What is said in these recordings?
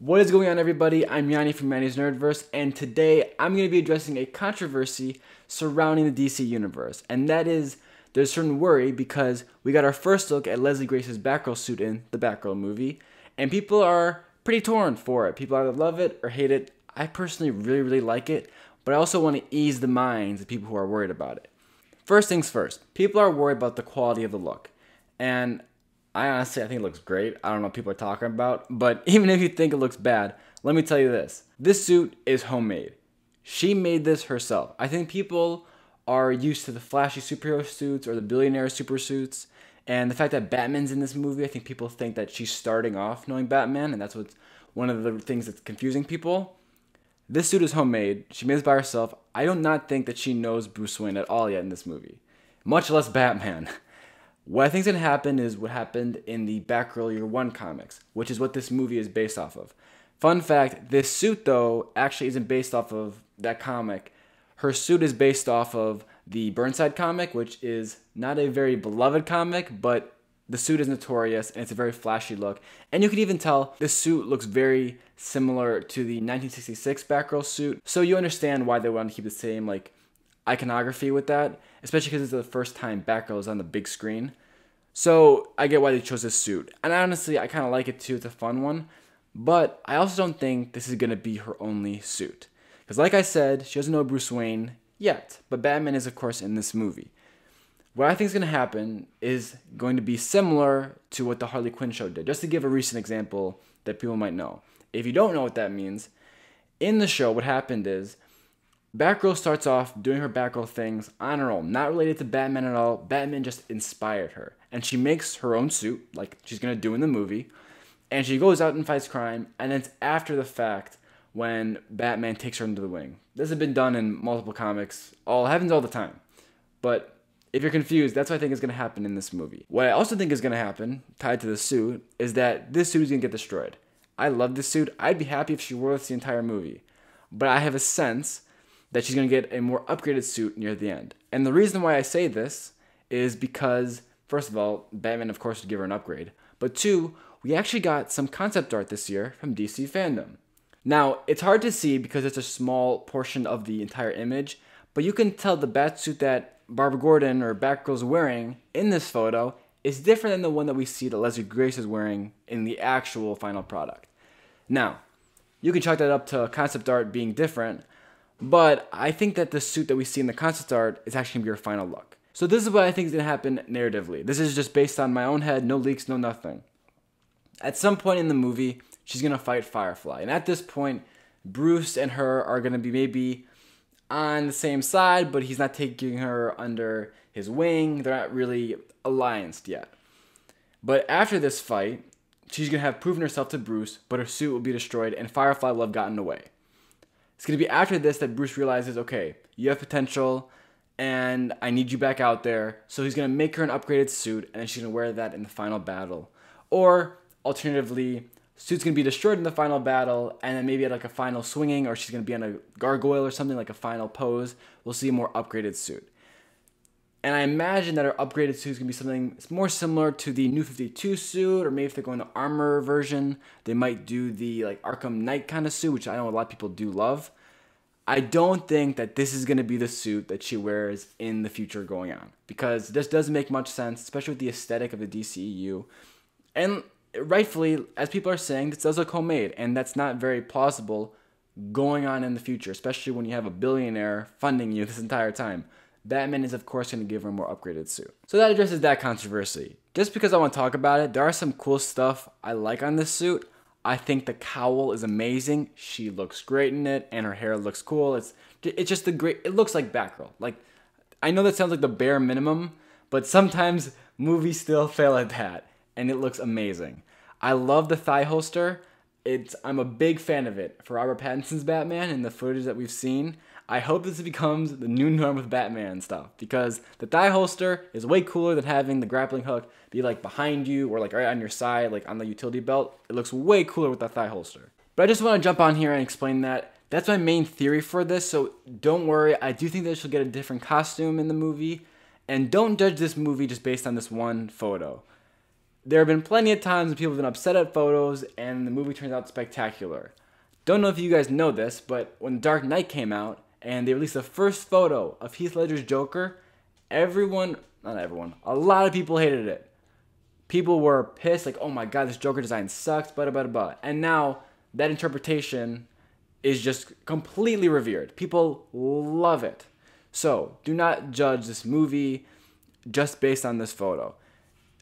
What is going on, everybody? I'm Yanni from Yanni's Nerdverse, and today I'm going to be addressing a controversy surrounding the DC Universe. And that is, there's certain worry because we got our first look at Leslie Grace's Batgirl suit in the Batgirl movie, and people are pretty torn for it. People either love it or hate it. I personally really like it, but I also want to ease the minds of people who are worried about it. First things first, people are worried about the quality of the look. And I think it looks great. I don't know what people are talking about, but even if you think it looks bad, let me tell you this. This suit is homemade. She made this herself. I think people are used to the flashy superhero suits or the billionaire super suits, and the fact that Batman's in this movie, I think people think that she's starting off knowing Batman, and that's what's one of the things that's confusing people. This suit is homemade. She made this by herself. I do not think that she knows Bruce Wayne at all yet in this movie, much less Batman. What I think is going to happen is what happened in the Batgirl Year One comics, which is what this movie is based off of. Fun fact, this suit, though, actually isn't based off of that comic. Her suit is based off of the Burnside comic, which is not a very beloved comic, but the suit is notorious, and it's a very flashy look. And you can even tell this suit looks very similar to the 1966 Batgirl suit, so you understand why they want to keep the same, iconography with that, especially because it's the first time Batgirl is on the big screen. So I get why they chose this suit. And honestly, I kind of like it too. It's a fun one. But I also don't think this is going to be her only suit. Because like I said, she doesn't know Bruce Wayne yet. But Batman is, of course, in this movie. What I think is going to happen is going to be similar to what the Harley Quinn show did. Just to give a recent example that people might know. If you don't know what that means, in the show, what happened is Batgirl starts off doing her Batgirl things on her own, not related to Batman at all. Batman just inspired her. And she makes her own suit, like she's going to do in the movie. And she goes out and fights crime. And then it's after the fact when Batman takes her under the wing. This has been done in multiple comics. Happens all the time. But if you're confused, that's what I think is going to happen in this movie. What I also think is going to happen, tied to the suit, is that this suit is going to get destroyed. I love this suit. I'd be happy if she wore this the entire movie. But I have a sense that she's going to get a more upgraded suit near the end. And the reason why I say this is because, first of all, Batman, of course, would give her an upgrade. But two, we actually got some concept art this year from DC Fandom. Now, it's hard to see because it's a small portion of the entire image, but you can tell the Batsuit that Barbara Gordon or Batgirl's wearing in this photo is different than the one that we see that Leslie Grace is wearing in the actual final product. Now, you can chalk that up to concept art being different, but I think that the suit that we see in the concept art is actually going to be her final look. So this is what I think is going to happen narratively. This is just based on my own head, no leaks, no nothing. At some point in the movie, she's going to fight Firefly. And at this point, Bruce and her are going to be maybe on the same side, but he's not taking her under his wing. They're not really allianced yet. But after this fight, she's going to have proven herself to Bruce, but her suit will be destroyed and Firefly will have gotten away. It's going to be after this that Bruce realizes, okay, you have potential, and I need you back out there. So he's going to make her an upgraded suit, and she's going to wear that in the final battle. Or, alternatively, suit's going to be destroyed in the final battle, and then maybe at a final swinging, or she's going to be on a gargoyle or something, like a final pose. We'll see a more upgraded suit. And I imagine that her upgraded suit is going to be something more similar to the New 52 suit, or maybe if they're going the armor version, they might do the Arkham Knight kind of suit, which I know a lot of people do love. I don't think that this is going to be the suit that she wears in the future going on, because this doesn't make much sense, especially with the aesthetic of the DCEU. And rightfully, as people are saying, this does look homemade, and that's not very plausible going on in the future, especially when you have a billionaire funding you this entire time. Batman is, of course, going to give her a more upgraded suit. So that addresses that controversy. Just because I want to talk about it, there are some cool stuff I like on this suit. I think the cowl is amazing. She looks great in it, and her hair looks cool. It's just it looks like Batgirl. I know that sounds like the bare minimum, but sometimes movies still fail at that, and it looks amazing. I love the thigh holster. I'm a big fan of it for Robert Pattinson's Batman and the footage that we've seen. I hope this becomes the new norm with Batman stuff, because the thigh holster is way cooler than having the grappling hook be behind you or right on your side, on the utility belt. It looks way cooler with that thigh holster. But I just want to jump on here and explain that. That's my main theory for this, so don't worry. I do think that she'll get a different costume in the movie, and don't judge this movie just based on this one photo. There have been plenty of times when people have been upset at photos and the movie turns out spectacular. Don't know if you guys know this, but when Dark Knight came out and they released the first photo of Heath Ledger's Joker, not everyone, a lot of people hated it. People were pissed, like, oh my god, this Joker design sucks, blah, blah, blah. And now that interpretation is just completely revered. People love it. So do not judge this movie just based on this photo.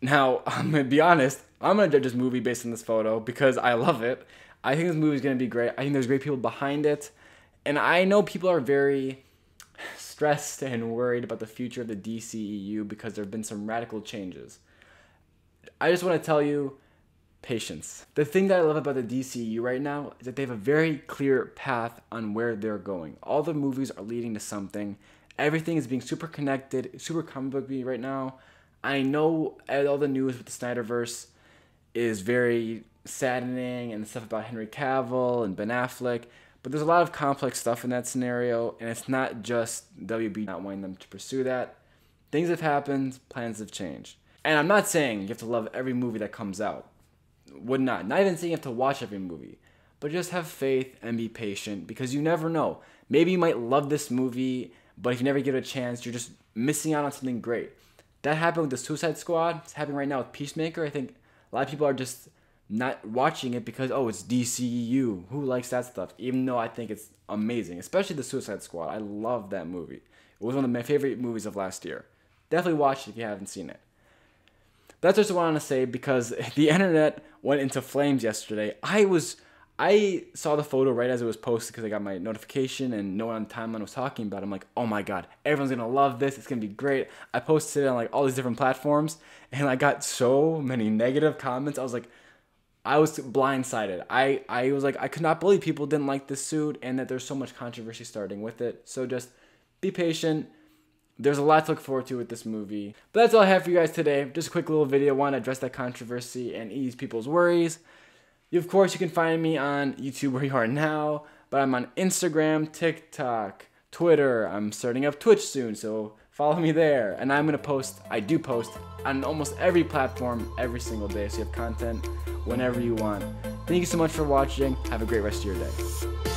Now, I'm going to be honest, I'm going to judge this movie based on this photo because I love it. I think this movie is going to be great. I think there's great people behind it. And I know people are very stressed and worried about the future of the DCEU because there have been some radical changes. I just want to tell you, patience. The thing that I love about the DCEU right now is that they have a very clear path on where they're going. All the movies are leading to something. Everything is being super connected, super comic book-y right now. I know all the news with the Snyderverse is very saddening and stuff about Henry Cavill and Ben Affleck, but there's a lot of complex stuff in that scenario, and it's not just WB not wanting them to pursue that. Things have happened, plans have changed. And I'm not saying you have to love every movie that comes out. Would not. Not even saying you have to watch every movie. But just have faith and be patient because you never know. Maybe you might love this movie, but if you never give it a chance, you're just missing out on something great. That happened with the Suicide Squad. It's happening right now with Peacemaker. I think a lot of people are just not watching it because, oh, it's DCEU. Who likes that stuff? Even though I think it's amazing, especially the Suicide Squad. I love that movie. It was one of my favorite movies of last year. Definitely watch it if you haven't seen it. That's just what I want to say because the internet went into flames yesterday. I saw the photo right as it was posted because I got my notification and no one on the timeline was talking about it. I'm like, oh my god, everyone's going to love this. It's going to be great. I posted it on like all these different platforms and I got so many negative comments. I was blindsided. I was like, I could not believe people didn't like this suit and that there's so much controversy starting with it. So just be patient. There's a lot to look forward to with this movie. But that's all I have for you guys today. Just a quick little video. I want to address that controversy and ease people's worries. Of course, you can find me on YouTube where you are now. But I'm on Instagram, TikTok, Twitter. I'm starting up Twitch soon, so follow me there. And I do post on almost every platform every single day. So you have content whenever you want. Thank you so much for watching. Have a great rest of your day.